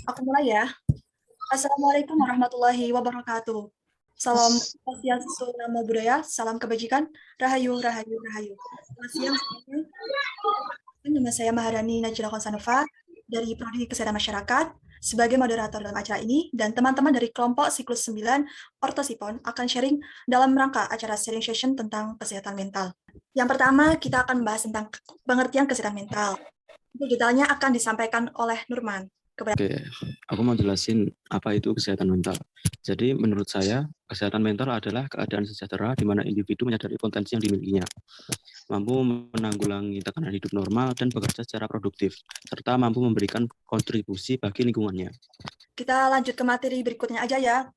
Aku mulai ya. Assalamualaikum warahmatullahi wabarakatuh. Salam Swastiastu, Namo Buddhaya, salam kebajikan, Rahayu, Rahayu, Rahayu. Selamat siang semuanya. Nama saya Maharani Najla Konsanova dari Prodi Kesehatan Masyarakat sebagai moderator dalam acara ini, dan teman-teman dari kelompok siklus 9 Ortosipon akan sharing dalam rangka acara sharing session tentang kesehatan mental. Yang pertama, kita akan membahas tentang pengertian kesehatan mental. Itu detailnya akan disampaikan oleh Nurman. Oke, aku mau jelasin apa itu kesehatan mental. Jadi menurut saya, kesehatan mental adalah keadaan sejahtera di mana individu menyadari potensi yang dimilikinya, mampu menanggulangi tekanan hidup normal dan bekerja secara produktif, serta mampu memberikan kontribusi bagi lingkungannya. Kita lanjut ke materi berikutnya aja ya,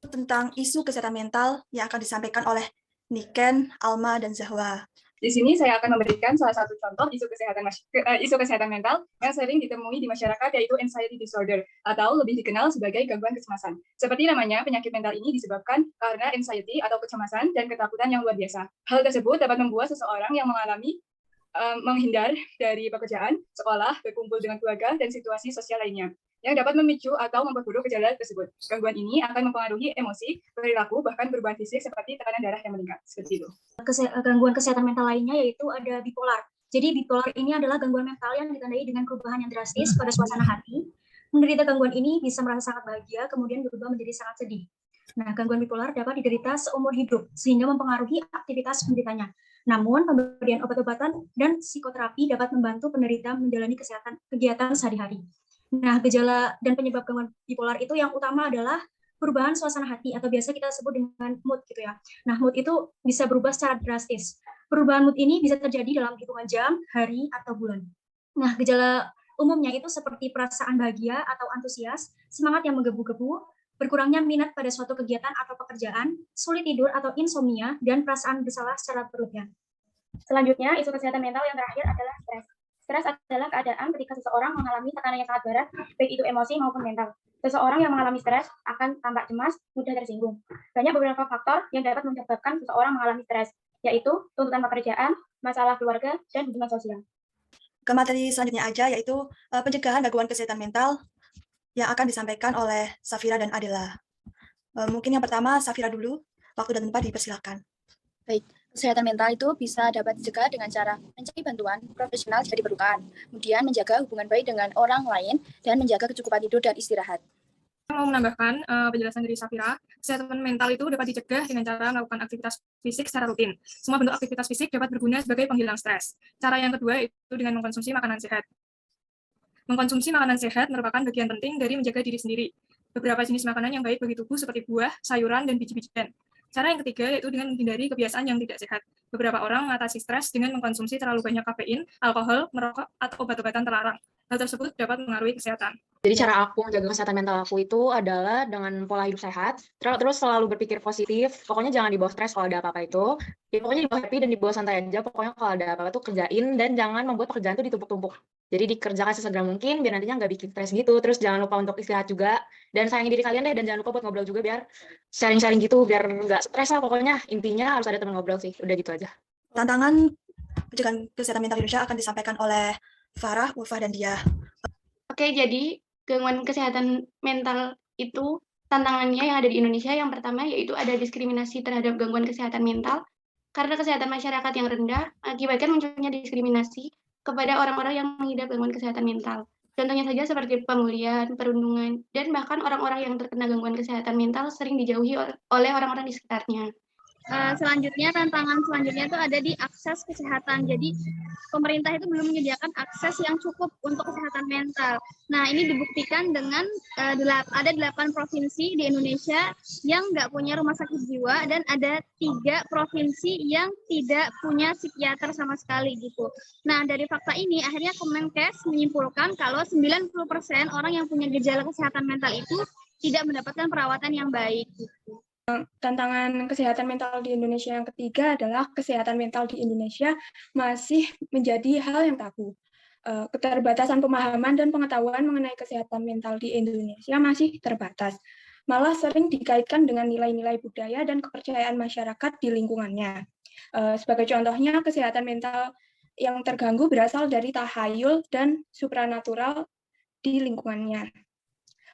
tentang isu kesehatan mental yang akan disampaikan oleh Niken, Alma, dan Zahwa. Di sini saya akan memberikan salah satu contoh isu kesehatan mental yang sering ditemui di masyarakat, yaitu anxiety disorder atau lebih dikenal sebagai gangguan kecemasan. Seperti namanya, penyakit mental ini disebabkan karena anxiety atau kecemasan dan ketakutan yang luar biasa. Hal tersebut dapat membuat seseorang yang mengalami menghindar dari pekerjaan, sekolah, berkumpul dengan keluarga, dan situasi sosial lainnya yang dapat memicu atau memperburuk gejala tersebut. Gangguan ini akan mempengaruhi emosi, perilaku, bahkan perubahan fisik seperti tekanan darah yang meningkat. Seperti itu. Gangguan kesehatan mental lainnya yaitu ada bipolar. Jadi bipolar ini adalah gangguan mental yang ditandai dengan perubahan yang drastis pada suasana hati. Menderita gangguan ini bisa merasa sangat bahagia, kemudian berubah menjadi sangat sedih. Nah, gangguan bipolar dapat diderita seumur hidup, sehingga mempengaruhi aktivitas penderitanya. Namun, pemberian obat-obatan dan psikoterapi dapat membantu penderita menjalani kegiatan sehari-hari. Nah, gejala dan penyebab gangguan bipolar itu yang utama adalah perubahan suasana hati atau biasa kita sebut dengan mood gitu ya. Nah, mood itu bisa berubah secara drastis. Perubahan mood ini bisa terjadi dalam hitungan jam, hari, atau bulan. Nah, gejala umumnya itu seperti perasaan bahagia atau antusias, semangat yang menggebu-gebu, berkurangnya minat pada suatu kegiatan atau pekerjaan, sulit tidur atau insomnia, dan perasaan bersalah secara berlebihan. Selanjutnya, isu kesehatan mental yang terakhir adalah stres. Stres adalah keadaan ketika seseorang mengalami tekanan yang sangat berat, baik itu emosi maupun mental. Seseorang yang mengalami stres akan tampak cemas, mudah tersinggung. Banyak beberapa faktor yang dapat menyebabkan seseorang mengalami stres, yaitu tuntutan pekerjaan, masalah keluarga, dan hubungan sosial. Ke materi selanjutnya aja, yaitu pencegahan gangguan kesehatan mental yang akan disampaikan oleh Safira dan Adela. Mungkin yang pertama, Safira dulu. Waktu dan tempat dipersilakan. Baik, kesehatan mental itu bisa dapat dicegah dengan cara mencari bantuan profesional jika diperlukan, kemudian menjaga hubungan baik dengan orang lain, dan menjaga kecukupan tidur dan istirahat. Saya mau menambahkan penjelasan dari Safira, kesehatan mental itu dapat dicegah dengan cara melakukan aktivitas fisik secara rutin. Semua bentuk aktivitas fisik dapat berguna sebagai penghilang stres. Cara yang kedua itu dengan mengkonsumsi makanan sehat. Mengkonsumsi makanan sehat merupakan bagian penting dari menjaga diri sendiri. Beberapa jenis makanan yang baik bagi tubuh seperti buah, sayuran, dan biji-bijian. Cara yang ketiga yaitu dengan menghindari kebiasaan yang tidak sehat. Beberapa orang mengatasi stres dengan mengkonsumsi terlalu banyak kafein, alkohol, merokok, atau obat-obatan terlarang. Hal tersebut dapat mengaruhi kesehatan. Jadi cara aku menjaga kesehatan mental aku itu adalah dengan pola hidup sehat, terus selalu berpikir positif, pokoknya jangan dibawa stres kalau ada apa-apa itu, ya pokoknya dibawa happy dan dibawa santai aja, pokoknya kalau ada apa-apa tuh kerjain dan jangan membuat pekerjaan itu ditumpuk-tumpuk. Jadi dikerjakan sesegera mungkin biar nantinya nggak bikin stres gitu, terus jangan lupa untuk istirahat juga, dan sayangi diri kalian deh, dan jangan lupa buat ngobrol juga biar sharing-sharing gitu, biar nggak stres lah pokoknya, intinya harus ada teman ngobrol sih, udah gitu aja. Tantangan pencegahan kesehatan mental Indonesia akan disampaikan oleh Farah, Wafah, dan Dia. Oke, jadi gangguan kesehatan mental itu tantangannya yang ada di Indonesia yang pertama yaitu ada diskriminasi terhadap gangguan kesehatan mental karena kesehatan masyarakat yang rendah mengakibatkan munculnya diskriminasi kepada orang-orang yang mengidap gangguan kesehatan mental. Contohnya saja seperti pemulihan, perundungan, dan bahkan orang-orang yang terkena gangguan kesehatan mental sering dijauhi oleh orang-orang di sekitarnya. Selanjutnya, tantangan selanjutnya itu ada di akses kesehatan. Jadi pemerintah itu belum menyediakan akses yang cukup untuk kesehatan mental. Nah, ini dibuktikan dengan ada 8 provinsi di Indonesia yang nggak punya rumah sakit jiwa dan ada 3 provinsi yang tidak punya psikiater sama sekali gitu. Nah, dari fakta ini akhirnya Kemenkes menyimpulkan kalau 90% orang yang punya gejala kesehatan mental itu tidak mendapatkan perawatan yang baik gitu. Tantangan kesehatan mental di Indonesia yang ketiga adalah kesehatan mental di Indonesia masih menjadi hal yang tabu. Keterbatasan pemahaman dan pengetahuan mengenai kesehatan mental di Indonesia masih terbatas. Malah sering dikaitkan dengan nilai-nilai budaya dan kepercayaan masyarakat di lingkungannya. Sebagai contohnya, kesehatan mental yang terganggu berasal dari tahayul dan supranatural di lingkungannya.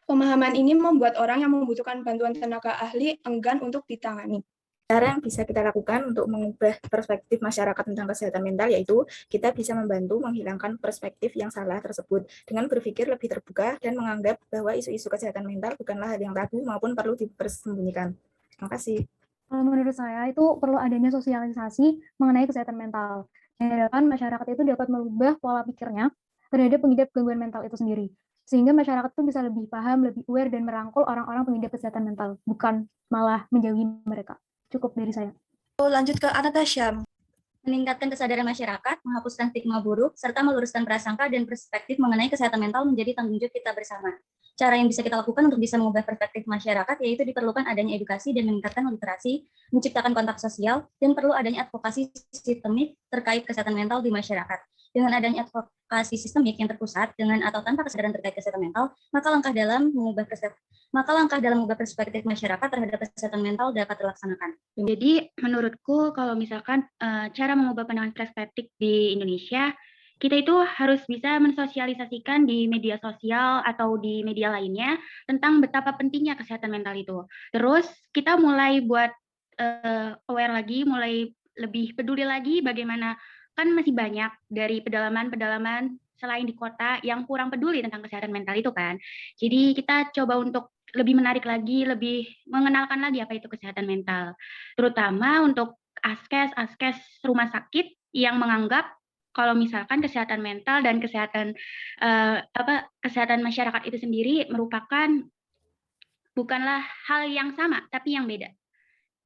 Pemahaman ini membuat orang yang membutuhkan bantuan tenaga ahli enggan untuk ditangani. Cara yang bisa kita lakukan untuk mengubah perspektif masyarakat tentang kesehatan mental yaitu kita bisa membantu menghilangkan perspektif yang salah tersebut dengan berpikir lebih terbuka dan menganggap bahwa isu-isu kesehatan mental bukanlah hal yang tabu maupun perlu dipersembunyikan. Terima kasih. Kalau menurut saya itu perlu adanya sosialisasi mengenai kesehatan mental. Yang diharapkan masyarakat itu dapat merubah pola pikirnya terhadap pengidap gangguan mental itu sendiri. Sehingga masyarakat itu bisa lebih paham, lebih aware, dan merangkul orang-orang pengidap kesehatan mental, bukan malah menjauhi mereka. Cukup dari saya. Lanjut ke Anastasia. Meningkatkan kesadaran masyarakat, menghapuskan stigma buruk, serta meluruskan prasangka dan perspektif mengenai kesehatan mental menjadi tanggung jawab kita bersama. Cara yang bisa kita lakukan untuk bisa mengubah perspektif masyarakat yaitu diperlukan adanya edukasi dan meningkatkan literasi, menciptakan kontak sosial, dan perlu adanya advokasi sistemik terkait kesehatan mental di masyarakat. Dengan adanya advokasi sistemik yang terpusat dengan atau tanpa kesadaran terkait kesehatan mental, maka langkah dalam mengubah perspektif masyarakat terhadap kesehatan mental dapat dilaksanakan. Jadi menurutku kalau misalkan cara mengubah pandangan perspektif di Indonesia, kita itu harus bisa mensosialisasikan di media sosial atau di media lainnya tentang betapa pentingnya kesehatan mental itu. Terus kita mulai buat aware lagi, mulai lebih peduli lagi bagaimana kan masih banyak dari pedalaman-pedalaman selain di kota yang kurang peduli tentang kesehatan mental itu kan. Jadi kita coba untuk lebih menarik lagi, lebih mengenalkan lagi apa itu kesehatan mental. Terutama untuk askes rumah sakit yang menganggap kalau misalkan kesehatan mental dan kesehatan masyarakat itu sendiri merupakan bukanlah hal yang sama, tapi yang beda.